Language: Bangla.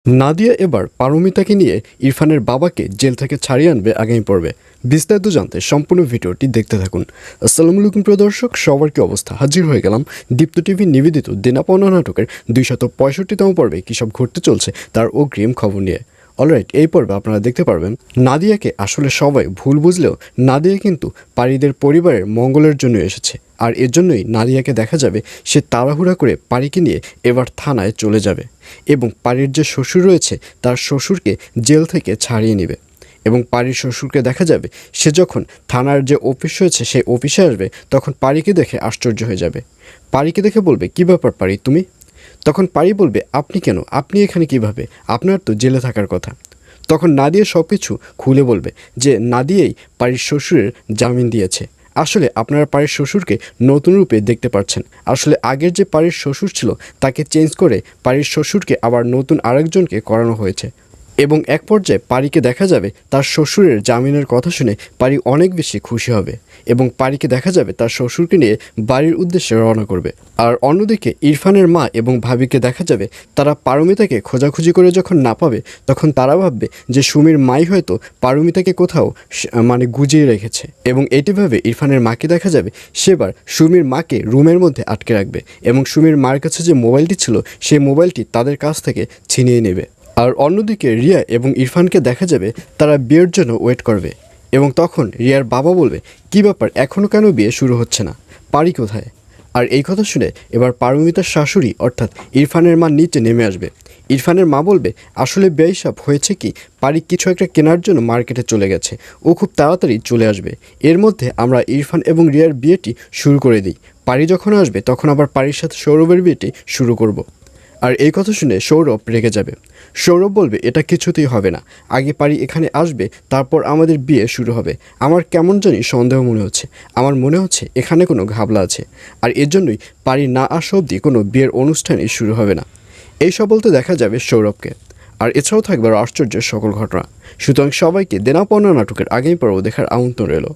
নাদিয়া এবার পারমিতাকে নিয়ে ইরফানের বাবাকে জেল থেকে ছাড়িয়ে আনবে আগামী পর্বে। বিস্তারিত জানতে সম্পূর্ণ ভিডিওটি দেখতে থাকুন। আসসালামু আলাইকুম প্রিয় দর্শক, সবার কি অবস্থা? হাজির হয়ে গেলাম দীপ্ত টিভি নিবেদিত দেনা পাওনা নাটকের 265তম পর্বে কী সব ঘটতে চলছে তার অগ্রিম খবর নিয়ে। অলরাইট, এই পর্বে আপনারা দেখতে পারবেন নাদিয়াকে আসলে সবাই ভুল বুঝলেও নাদিয়া কিন্তু পারিদের পরিবারের মঙ্গলের জন্য এসেছে। আর এর জন্যই নাদিয়াকে দেখা যাবে সে তাড়াহুড়া করে পারিকে নিয়ে এবার থানায় চলে যাবে এবং পারির যে শ্বশুর রয়েছে তার শ্বশুরকে জেল থেকে ছাড়িয়ে নেবে। এবং পারির শ্বশুরকে দেখা যাবে সে যখন থানার যে অফিস রয়েছে সেই অফিসে আসবে তখন পারিকে দেখে আশ্চর্য হয়ে যাবে। পারিকে দেখে বলবে, কী ব্যাপার পারি তুমি? তখন পারি বলবে, আপনি কেন, আপনি এখানে কিভাবে, আপনার তো জেলে থাকার কথা। তখন নাদিয়া সব কিছু খুলে বলবে যে নাদিয়াই পারির শ্বশুরের জামিন দিয়েছে। আসলে আপনারা পারির শ্বশুরকে নতুন রূপে দেখতে পাচ্ছেন। আসলে আগের যে পারির শ্বশুর ছিল তাকে চেঞ্জ করে পারির শ্বশুরকে আবার নতুন আরেকজনকে করানো হয়েছে। এবং এক পর্যায়ে পারিকে দেখা যাবে তার শ্বশুরের জামিনের কথা শুনে পারি অনেক বেশি খুশি হবে এবং পারিকে দেখা যাবে তার শ্বশুরকে নিয়ে বাড়ির উদ্দেশ্যে রওনা করবে। আর অন্যদিকে ইরফানের মা এবং ভাবিকে দেখা যাবে তারা পারমিতাকে খোঁজাখুঁজি করে যখন না পাবে তখন তারা ভাববে যে সুমির মাই হয়তো পারমিতাকে কোথাও গুজিয়ে রেখেছে। এবং এটি ভাবে ইরফানের মাকে দেখা যাবে সেবার সুমির মাকে রুমের মধ্যে আটকে রাখবে এবং সুমির মার কাছে যে মোবাইলটি ছিল সেই মোবাইলটি তাদের কাছ থেকে ছিনিয়ে নেবে। আর অন্যদিকে রিয়া এবং ইরফানকে দেখা যাবে তারা বিয়ের জন্য ওয়েট করবে এবং তখন রিয়ার বাবা বলবে, কী ব্যাপার, এখনও কেন বিয়ে শুরু হচ্ছে না, পারি কোথায়? আর এই কথা শুনে এবার পারমিতার শাশুড়ি অর্থাৎ ইরফানের মা নিচে নেমে আসবে। ইরফানের মা বলবে, আসলে বেয়াইসাব হয়েছে কি, পারি কিছু একটা কেনার জন্য মার্কেটে চলে গেছে, ও খুব তাড়াতাড়ি চলে আসবে। এর মধ্যে আমরা ইরফান এবং রিয়ার বিয়েটি শুরু করে দিই। পারি যখন আসবে তখন আবার পারির সাথে সৌরভের বিয়েটি শুরু করব। আর এই কথা শুনে সৌরভ রেগে যাবে। সৌরভ বলবে, এটা কিছুতেই হবে না, আগে পারি এখানে আসবে তারপর আমাদের বিয়ে শুরু হবে। আমার কেমন জানি সন্দেহ মনে হচ্ছে, আমার মনে হচ্ছে এখানে কোনো ঘাবলা আছে। আর এর জন্যই পারি না আসা অবধি কোনো বিয়ের অনুষ্ঠানই শুরু হবে না। এইসব বলতে দেখা যাবে সৌরভকে। আর এছাড়াও থাকবে আশ্চর্যের সকল ঘটনা। সুতরাং সবাইকে দেনা পাওনা নাটকের আগামী পর্ব দেখার আমন্ত্রণ রইল।